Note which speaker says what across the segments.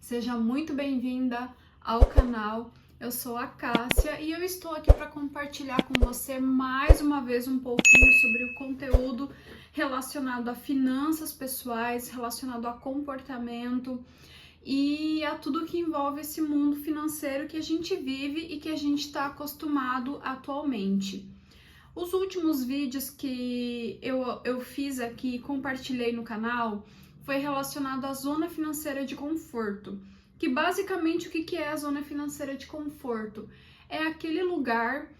Speaker 1: Seja muito bem-vinda ao canal. Eu sou a Cássia e eu estou aqui para compartilhar com você mais uma vez um pouquinho sobre o conteúdo relacionado a finanças pessoais, relacionado a comportamento e a tudo que envolve esse mundo financeiro que a gente vive e que a gente está acostumado atualmente. Os últimos vídeos que eu fiz aqui e compartilhei no canal foi relacionado à zona financeira de conforto, que basicamente o que é a zona financeira de conforto? É aquele lugar,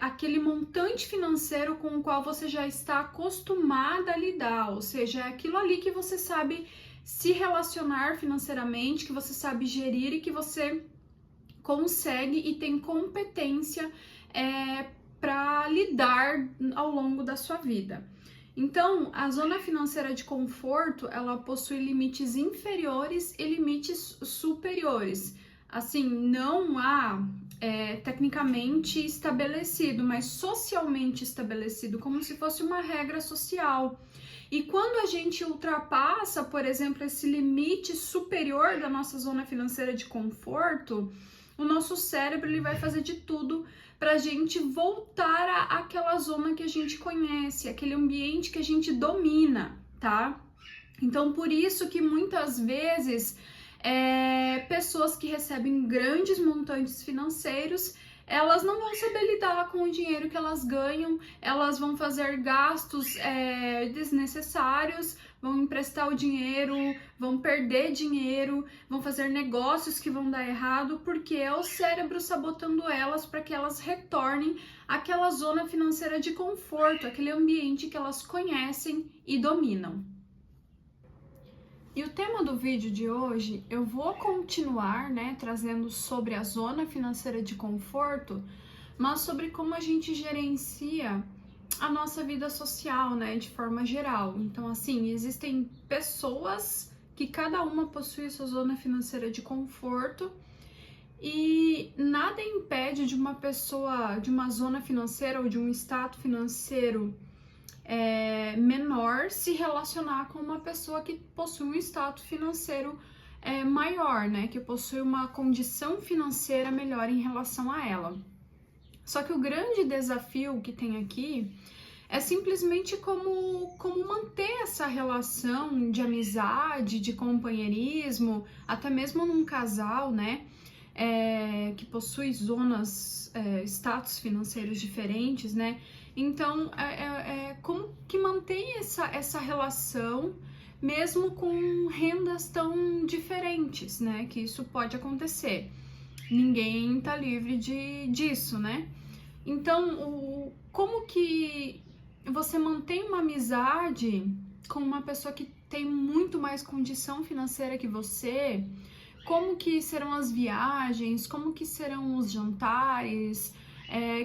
Speaker 1: aquele montante financeiro com o qual você já está acostumada a lidar, ou seja, é aquilo ali que você sabe se relacionar financeiramente, que você sabe gerir e que você consegue e tem competência para lidar ao longo da sua vida. Então, a zona financeira de conforto, ela possui limites inferiores e limites superiores. Assim, não há tecnicamente estabelecido, mas socialmente estabelecido, como se fosse uma regra social. E quando a gente ultrapassa, por exemplo, esse limite superior da nossa zona financeira de conforto, o nosso cérebro ele vai fazer de tudo para a gente voltar àquela zona que a gente conhece, aquele ambiente que a gente domina, tá? Então, por isso que muitas vezes pessoas que recebem grandes montantes financeiros, elas não vão saber lidar com o dinheiro que elas ganham, elas vão fazer gastos desnecessários, vão emprestar o dinheiro, vão perder dinheiro, vão fazer negócios que vão dar errado, porque é o cérebro sabotando elas para que elas retornem àquela zona financeira de conforto, aquele ambiente que elas conhecem e dominam. E o tema do vídeo de hoje, eu vou continuar, trazendo sobre a zona financeira de conforto, mas sobre como a gente gerencia a nossa vida social, de forma geral. Então, assim, existem pessoas que cada uma possui sua zona financeira de conforto e nada impede de uma pessoa, de uma zona financeira ou de um status financeiro menor se relacionar com uma pessoa que possui um status financeiro maior, que possui uma condição financeira melhor em relação a ela. Só que o grande desafio que tem aqui é simplesmente como manter essa relação de amizade, de companheirismo, até mesmo num casal, que possui zonas, status financeiros diferentes, Então, como que mantém essa relação mesmo com rendas tão diferentes, Que isso pode acontecer. Ninguém tá livre disso, Então, como que você mantém uma amizade com uma pessoa que tem muito mais condição financeira que você? Como que serão as viagens? Como que serão os jantares?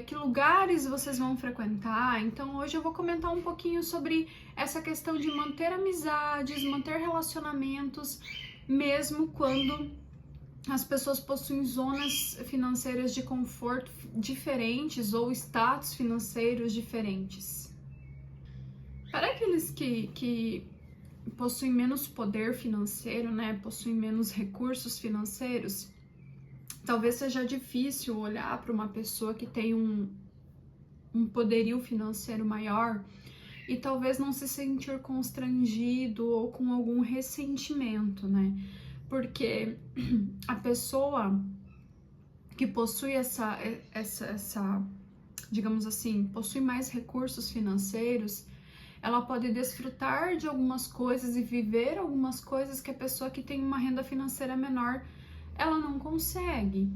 Speaker 1: Que lugares vocês vão frequentar? Então, hoje eu vou comentar um pouquinho sobre essa questão de manter amizades, manter relacionamentos, mesmo quando as pessoas possuem zonas financeiras de conforto diferentes ou status financeiros diferentes. Para aqueles que possuem menos poder financeiro, possuem menos recursos financeiros, talvez seja difícil olhar para uma pessoa que tem um poderio financeiro maior e talvez não se sentir constrangido ou com algum ressentimento, Porque a pessoa que possui essa, digamos assim, possui mais recursos financeiros, ela pode desfrutar de algumas coisas e viver algumas coisas que a pessoa que tem uma renda financeira menor, ela não consegue.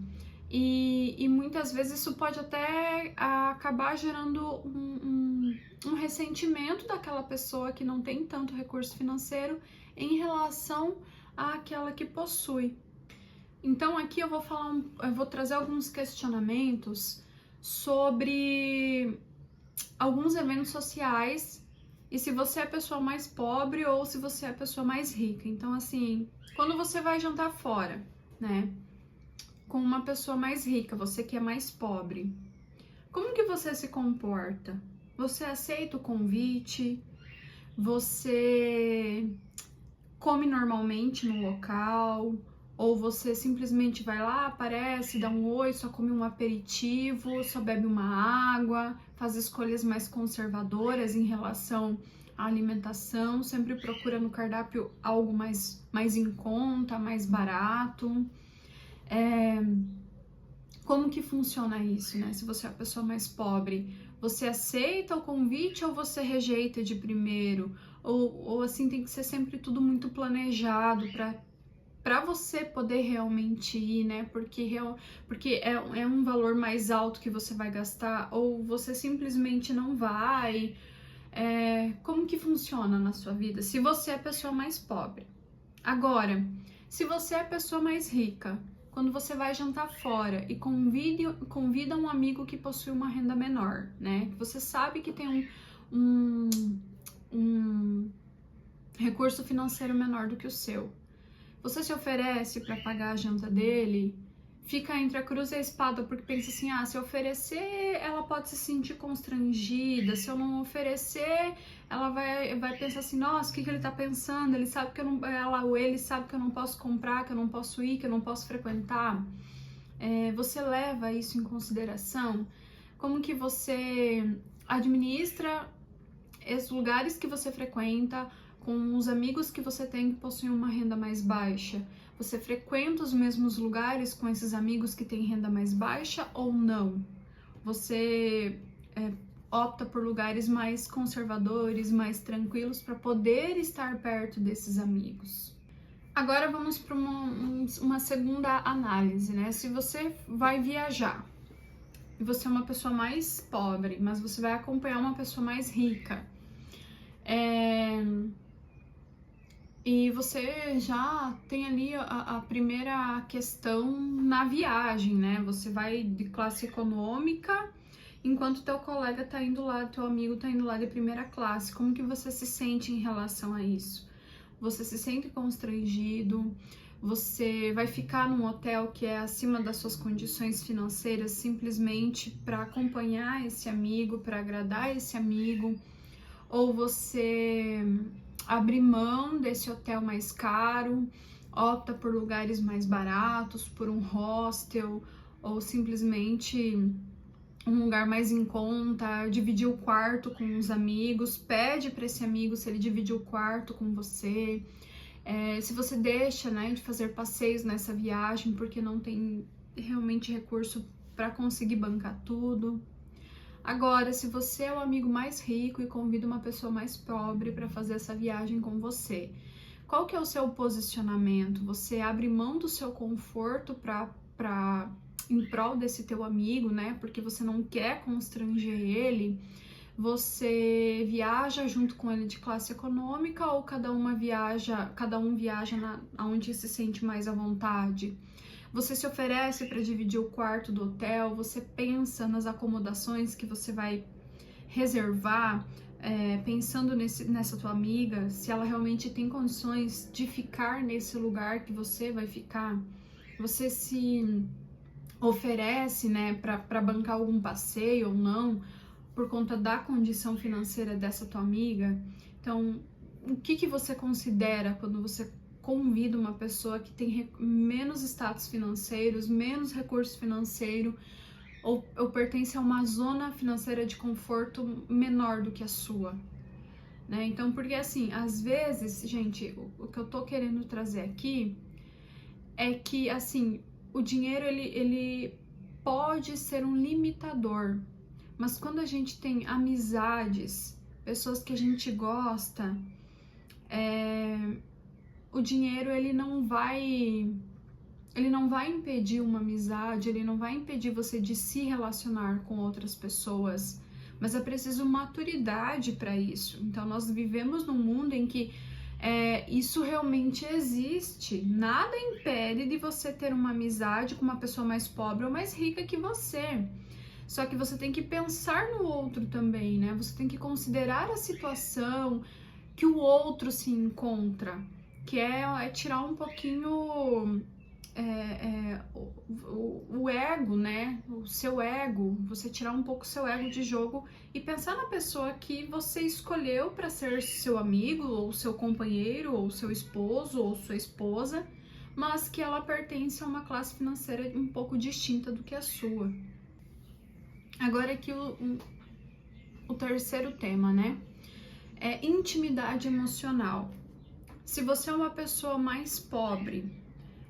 Speaker 1: E muitas vezes isso pode até acabar gerando um ressentimento daquela pessoa que não tem tanto recurso financeiro em relação àquela que possui. Então aqui eu vou trazer alguns questionamentos sobre alguns eventos sociais e se você é a pessoa mais pobre ou se você é a pessoa mais rica. Então, assim, quando você vai jantar fora, com uma pessoa mais rica, você que é mais pobre, como que você se comporta? Você aceita o convite? Você come normalmente no local, ou você simplesmente vai lá, aparece, dá um oi, só come um aperitivo, só bebe uma água, faz escolhas mais conservadoras em relação à alimentação, sempre procura no cardápio algo mais em conta, mais barato. Como que funciona isso, né? Se você é a pessoa mais pobre, você aceita o convite ou você rejeita de primeiro? Ou assim, tem que ser sempre tudo muito planejado para você poder realmente ir, né? Porque é um valor mais alto que você vai gastar, ou você simplesmente não vai. Como que funciona na sua vida? Se você é a pessoa mais pobre. Agora, se você é a pessoa mais rica, quando você vai jantar fora e convida um amigo que possui uma renda menor, né? Você sabe que tem um recurso financeiro menor do que o seu. Você se oferece para pagar a janta dele, fica entre a cruz e a espada, porque pensa assim, se eu oferecer, ela pode se sentir constrangida, se eu não oferecer, ela vai pensar assim, nossa, o que ele tá pensando? Ele sabe que eu não, ela ou ele sabe que eu não posso comprar, que eu não posso ir, que eu não posso frequentar. Você leva isso em consideração? Como que você administra esses lugares que você frequenta, com os amigos que você tem que possuem uma renda mais baixa? Você frequenta os mesmos lugares com esses amigos que têm renda mais baixa ou não? Você opta por lugares mais conservadores, mais tranquilos, para poder estar perto desses amigos? Agora vamos para uma segunda análise, né? Se você vai viajar e você é uma pessoa mais pobre, mas você vai acompanhar uma pessoa mais rica, e você já tem ali a primeira questão na viagem, né? Você vai de classe econômica, enquanto teu colega tá indo lá, teu amigo tá indo lá de primeira classe. Como que você se sente em relação a isso? Você se sente constrangido? Você vai ficar num hotel que é acima das suas condições financeiras simplesmente para acompanhar esse amigo, para agradar esse amigo? Ou você abre mão desse hotel mais caro, opta por lugares mais baratos, por um hostel, ou simplesmente um lugar mais em conta, dividir o quarto com os amigos, pede para esse amigo se ele dividir o quarto com você, se você deixa, né, de fazer passeios nessa viagem porque não tem realmente recurso para conseguir bancar tudo. Agora, se você é o amigo mais rico e convida uma pessoa mais pobre para fazer essa viagem com você, qual que é o seu posicionamento? Você abre mão do seu conforto em prol desse teu amigo, né? Porque você não quer constranger ele. Você viaja junto com ele de classe econômica ou cada um viaja aonde se sente mais à vontade? Você se oferece para dividir o quarto do hotel? Você pensa nas acomodações que você vai reservar, pensando nessa tua amiga, se ela realmente tem condições de ficar nesse lugar que você vai ficar? Você se oferece, né, para bancar algum passeio ou não, por conta da condição financeira dessa tua amiga? Então, o que você considera quando você convida uma pessoa que tem menos status financeiros, menos recurso financeiro, ou pertence a uma zona financeira de conforto menor do que a sua, né? Então, porque assim, às vezes, gente, o que eu tô querendo trazer aqui é que, assim, o dinheiro, ele pode ser um limitador, mas quando a gente tem amizades, pessoas que a gente gosta, o dinheiro, ele não vai impedir uma amizade, ele não vai impedir você de se relacionar com outras pessoas, mas é preciso maturidade para isso. Então, nós vivemos num mundo em que isso realmente existe. Nada impede de você ter uma amizade com uma pessoa mais pobre ou mais rica que você. Só que você tem que pensar no outro também, né? Você tem que considerar a situação que o outro se encontra, que é tirar um pouquinho o ego, né? O seu ego, você tirar um pouco o seu ego de jogo e pensar na pessoa que você escolheu para ser seu amigo, ou seu companheiro, ou seu esposo, ou sua esposa, mas que ela pertence a uma classe financeira um pouco distinta do que a sua. Agora aqui o terceiro tema, né? É intimidade emocional. Se você é uma pessoa mais pobre,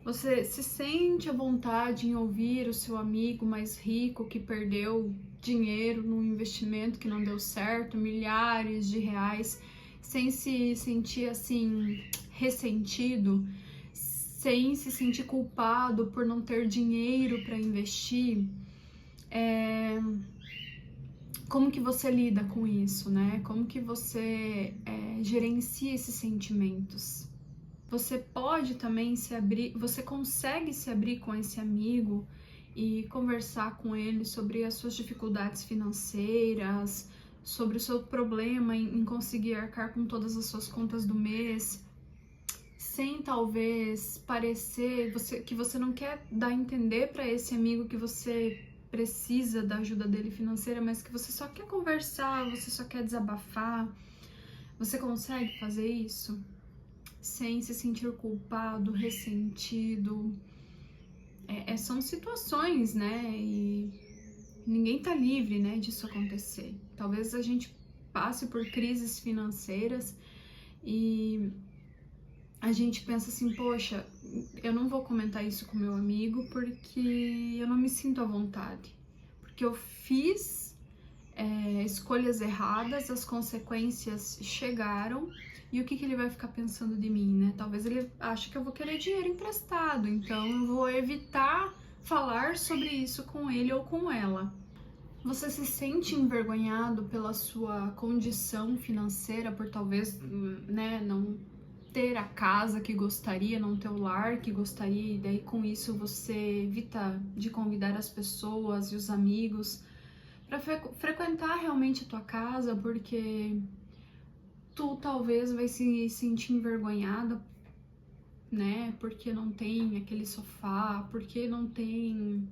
Speaker 1: você se sente à vontade em ouvir o seu amigo mais rico que perdeu dinheiro num investimento que não deu certo, milhares de reais, sem se sentir assim ressentido, sem se sentir culpado por não ter dinheiro para investir? Como que você lida com isso, né? Como que você gerencia esses sentimentos? Você pode também se abrir, você consegue se abrir com esse amigo e conversar com ele sobre as suas dificuldades financeiras, sobre o seu problema em conseguir arcar com todas as suas contas do mês, sem talvez parecer que você não quer dar a entender para esse amigo que você precisa da ajuda dele financeira, mas que você só quer conversar, você só quer desabafar. Você consegue fazer isso sem se sentir culpado, ressentido? São situações, né? E ninguém tá livre, né, disso acontecer. Talvez a gente passe por crises financeiras e a gente pensa assim, poxa, eu não vou comentar isso com meu amigo porque eu não me sinto à vontade, porque eu fiz escolhas erradas, as consequências chegaram, e o que ele vai ficar pensando de mim, né? Talvez ele ache que eu vou querer dinheiro emprestado, então eu vou evitar falar sobre isso com ele ou com ela. Você se sente envergonhado pela sua condição financeira, por talvez, né, não ter a casa que gostaria, não ter o lar que gostaria, e daí com isso você evita de convidar as pessoas e os amigos para frequentar realmente a tua casa, porque tu talvez vai se sentir envergonhada, né? Porque não tem aquele sofá, porque não tem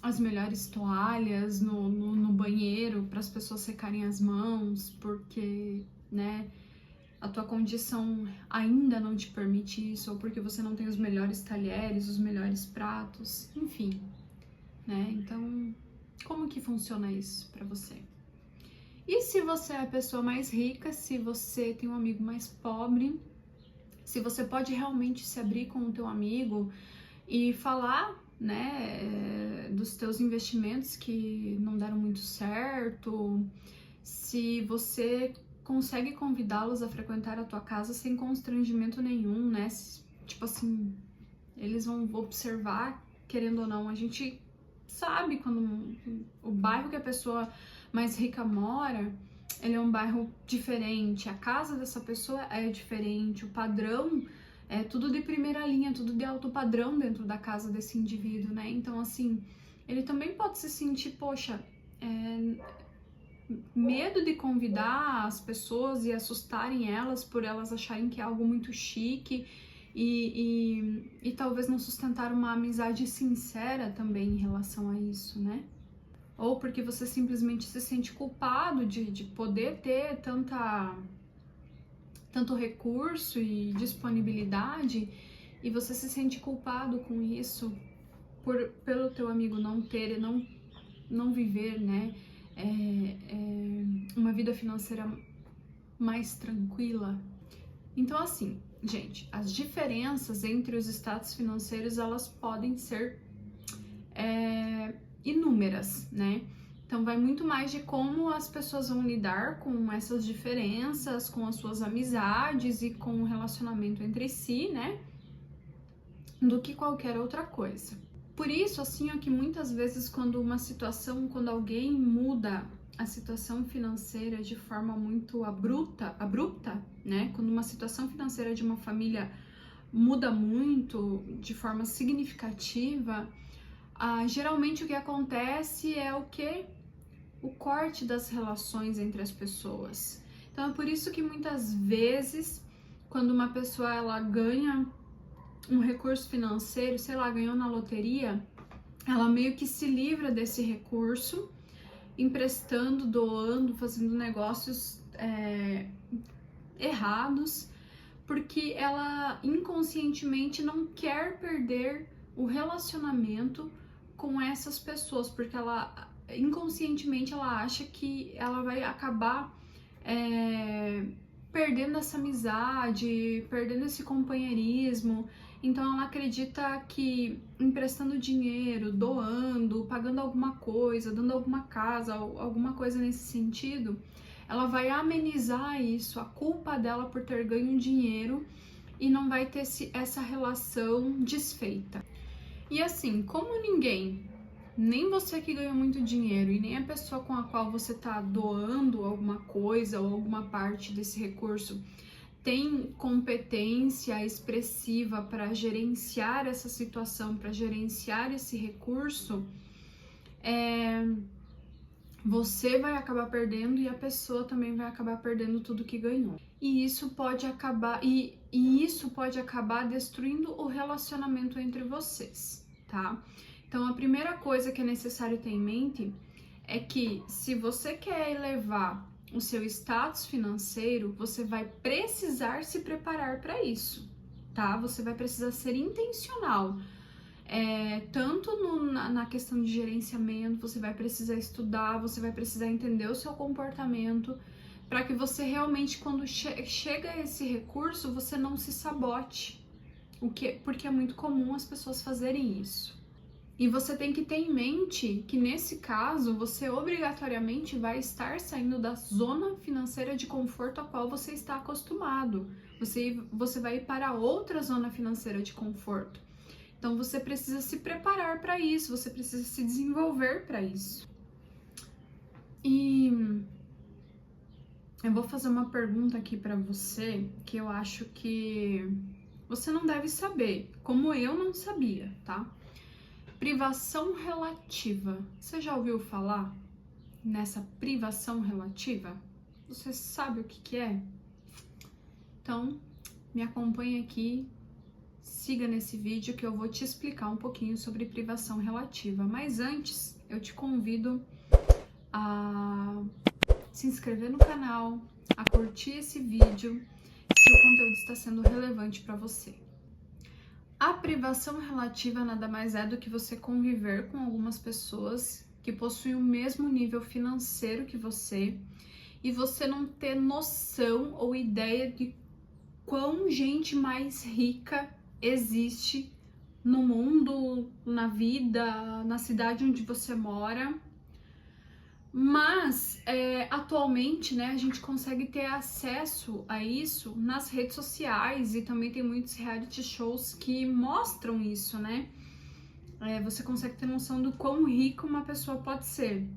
Speaker 1: as melhores toalhas no banheiro para as pessoas secarem as mãos, porque, né, a tua condição ainda não te permite isso, ou porque você não tem os melhores talheres, os melhores pratos, enfim, né? Então, como que funciona isso para você? E se você é a pessoa mais rica, se você tem um amigo mais pobre, se você pode realmente se abrir com o teu amigo e falar, né, dos teus investimentos que não deram muito certo, se você consegue convidá-los a frequentar a tua casa sem constrangimento nenhum, né? Tipo assim, eles vão observar, querendo ou não. A gente sabe quando o bairro que a pessoa mais rica mora, ele é um bairro diferente, a casa dessa pessoa é diferente, o padrão é tudo de primeira linha, tudo de alto padrão dentro da casa desse indivíduo, né? Então, assim, ele também pode se sentir, poxa, medo de convidar as pessoas e assustarem elas por elas acharem que é algo muito chique e talvez não sustentar uma amizade sincera também em relação a isso, né? Ou porque você simplesmente se sente culpado de poder ter tanto recurso e disponibilidade, e você se sente culpado com isso pelo teu amigo não ter e não viver, né? Uma vida financeira mais tranquila. Então, assim, gente, as diferenças entre os estados financeiros, elas podem ser inúmeras, né? Então, vai muito mais de como as pessoas vão lidar com essas diferenças, com as suas amizades e com o relacionamento entre si, né? Do que qualquer outra coisa. Por isso, assim, que muitas vezes quando alguém muda a situação financeira de forma muito abrupta, né? Quando uma situação financeira de uma família muda muito, de forma significativa, geralmente o que acontece é o corte das relações entre as pessoas. Então é por isso que muitas vezes, quando uma pessoa ela ganha um recurso financeiro, sei lá, ganhou na loteria, ela meio que se livra desse recurso, emprestando, doando, fazendo negócios errados, porque ela inconscientemente não quer perder o relacionamento com essas pessoas, porque ela inconscientemente ela acha que ela vai acabar perdendo essa amizade, perdendo esse companheirismo. Então ela acredita que emprestando dinheiro, doando, pagando alguma coisa, dando alguma casa, alguma coisa nesse sentido, ela vai amenizar isso, a culpa dela por ter ganho dinheiro, e não vai ter essa relação desfeita. E assim, como ninguém, nem você que ganha muito dinheiro e nem a pessoa com a qual você está doando alguma coisa ou alguma parte desse recurso tem competência expressiva para gerenciar essa situação, para gerenciar esse recurso, você vai acabar perdendo e a pessoa também vai acabar perdendo tudo que ganhou. E isso pode acabar isso pode acabar destruindo o relacionamento entre vocês, tá? Então a primeira coisa que é necessário ter em mente é que se você quer elevar o seu status financeiro, você vai precisar se preparar para isso, tá? Você vai precisar ser intencional. Tanto na questão de gerenciamento, você vai precisar estudar, você vai precisar entender o seu comportamento, para que você realmente, quando chega esse recurso, você não se sabote, porque é muito comum as pessoas fazerem isso. E você tem que ter em mente que nesse caso, você obrigatoriamente vai estar saindo da zona financeira de conforto a qual você está acostumado. Você vai ir para outra zona financeira de conforto. Então você precisa se preparar para isso, você precisa se desenvolver para isso. E eu vou fazer uma pergunta aqui para você que eu acho que você não deve saber, como eu não sabia, tá? Privação relativa. Você já ouviu falar nessa privação relativa? Você sabe o que é? Então, me acompanhe aqui, siga nesse vídeo que eu vou te explicar um pouquinho sobre privação relativa. Mas antes, eu te convido a se inscrever no canal, a curtir esse vídeo, se o conteúdo está sendo relevante para você. A privação relativa nada mais é do que você conviver com algumas pessoas que possuem o mesmo nível financeiro que você e você não ter noção ou ideia de quão gente mais rica existe no mundo, na vida, na cidade onde você mora. Mas atualmente, né, a gente consegue ter acesso a isso nas redes sociais e também tem muitos reality shows que mostram isso, né? Você consegue ter noção do quão rica uma pessoa pode ser.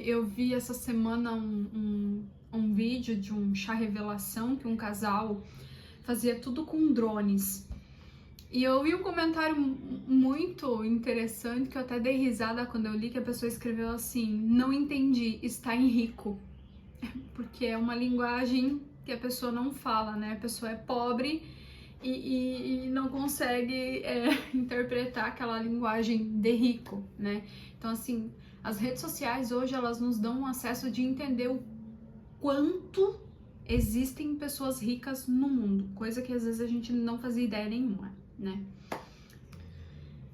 Speaker 1: Eu vi essa semana um vídeo de um chá revelação que um casal fazia tudo com drones. E eu vi um comentário muito interessante que eu até dei risada quando eu li, que a pessoa escreveu assim: não entendi, está em rico. Porque é uma linguagem que a pessoa não fala, né? A pessoa é pobre e não consegue interpretar aquela linguagem de rico, né? Então, assim, as redes sociais hoje, elas nos dão um acesso de entender o quanto existem pessoas ricas no mundo, coisa que às vezes a gente não fazia ideia nenhuma, né?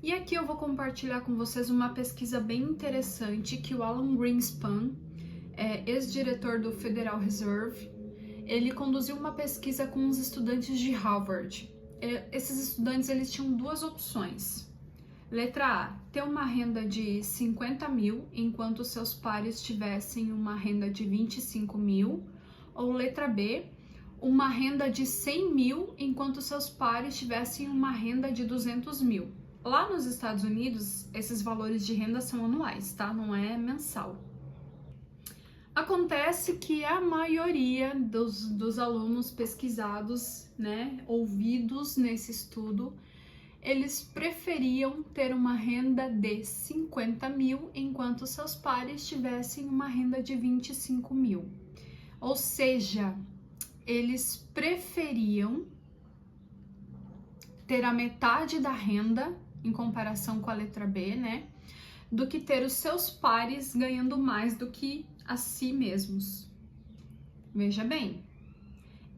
Speaker 1: E aqui eu vou compartilhar com vocês uma pesquisa bem interessante que o Alan Greenspan, ex-diretor do Federal Reserve, ele conduziu uma pesquisa com os estudantes de Harvard. Esses estudantes, eles tinham duas opções. Letra A, ter uma renda de 50 mil, enquanto seus pares tivessem uma renda de 25 mil. Ou letra B, uma renda de 100 mil, enquanto seus pares tivessem uma renda de 200 mil. Lá nos Estados Unidos, esses valores de renda são anuais, tá? Não é mensal. Acontece que a maioria dos alunos pesquisados, né, ouvidos nesse estudo, eles preferiam ter uma renda de 50 mil, enquanto seus pares tivessem uma renda de 25 mil. Ou seja, eles preferiam ter a metade da renda em comparação com a letra B, né? Do que ter os seus pares ganhando mais do que a si mesmos. Veja bem,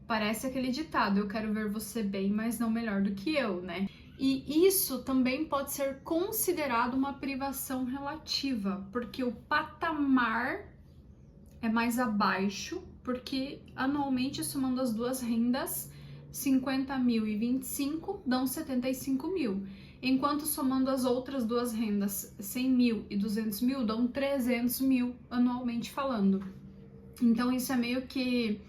Speaker 1: parece aquele ditado, eu quero ver você bem, mas não melhor do que eu, né? E isso também pode ser considerado uma privação relativa, porque o patamar é mais abaixo, porque anualmente, somando as duas rendas, 50 mil e 25 dão 75 mil. Enquanto somando as outras duas rendas, 100 mil e 200 mil, dão 300 mil anualmente falando. Então isso é meio que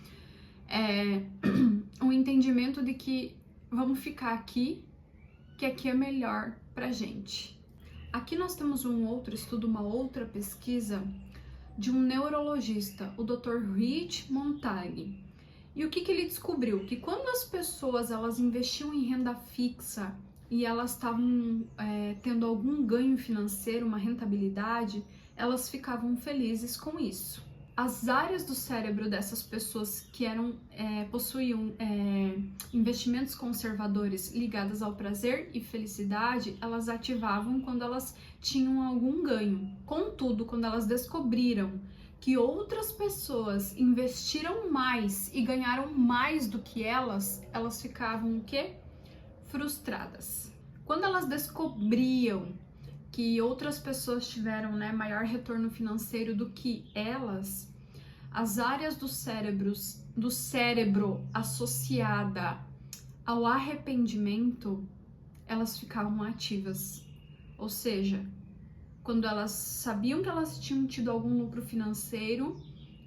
Speaker 1: um entendimento de que vamos ficar aqui, que aqui é melhor pra gente. Aqui nós temos um outro estudo, uma outra pesquisa de um neurologista, o Dr. Rich Montague. E o que ele descobriu? Que quando as pessoas elas investiam em renda fixa e elas estavam tendo algum ganho financeiro, uma rentabilidade, elas ficavam felizes com isso. As áreas do cérebro dessas pessoas que possuíam investimentos conservadores ligados ao prazer e felicidade, elas ativavam quando elas tinham algum ganho. Contudo, quando elas descobriram que outras pessoas investiram mais e ganharam mais do que elas ficavam o quê? Frustradas. Quando elas descobriam que outras pessoas tiveram, né, maior retorno financeiro do que elas, as áreas do cérebro associada ao arrependimento, elas ficavam ativas. Ou seja, quando elas sabiam que elas tinham tido algum lucro financeiro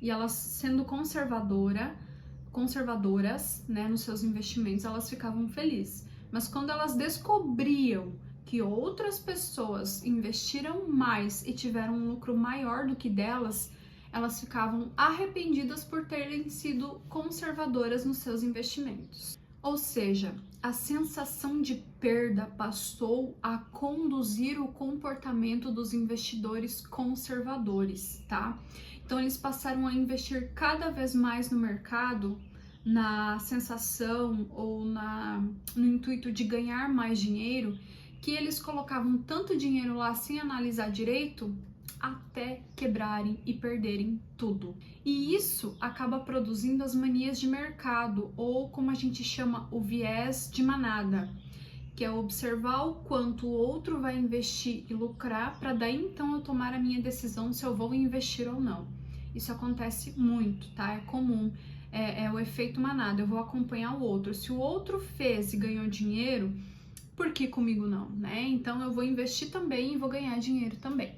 Speaker 1: e elas sendo conservadoras, né, nos seus investimentos, elas ficavam felizes. Mas quando elas descobriam que outras pessoas investiram mais e tiveram um lucro maior do que delas, elas ficavam arrependidas por terem sido conservadoras nos seus investimentos. Ou seja, a sensação de perda passou a conduzir o comportamento dos investidores conservadores, tá? Então eles passaram a investir cada vez mais no mercado na sensação ou no intuito de ganhar mais dinheiro, que eles colocavam tanto dinheiro lá sem analisar direito até quebrarem e perderem tudo. E isso acaba produzindo as manias de mercado, ou como a gente chama, o viés de manada, que é observar o quanto o outro vai investir e lucrar para daí então eu tomar a minha decisão se eu vou investir ou não. Isso acontece muito, tá? É comum. É o efeito manada. Eu vou acompanhar o outro. Se o outro fez e ganhou dinheiro, por que comigo não, né? Então eu vou investir também e vou ganhar dinheiro também.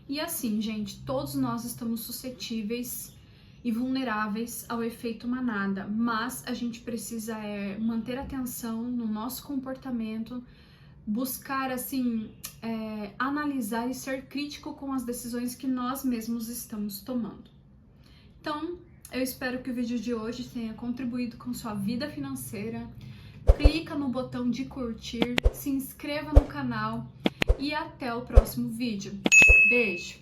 Speaker 1: E assim, gente, todos nós estamos suscetíveis e vulneráveis ao efeito manada, mas a gente precisa manter atenção no nosso comportamento, buscar, assim, analisar e ser crítico com as decisões que nós mesmos estamos tomando. Então, eu espero que o vídeo de hoje tenha contribuído com sua vida financeira. Clica no botão de curtir, se inscreva no canal e até o próximo vídeo. Beijo!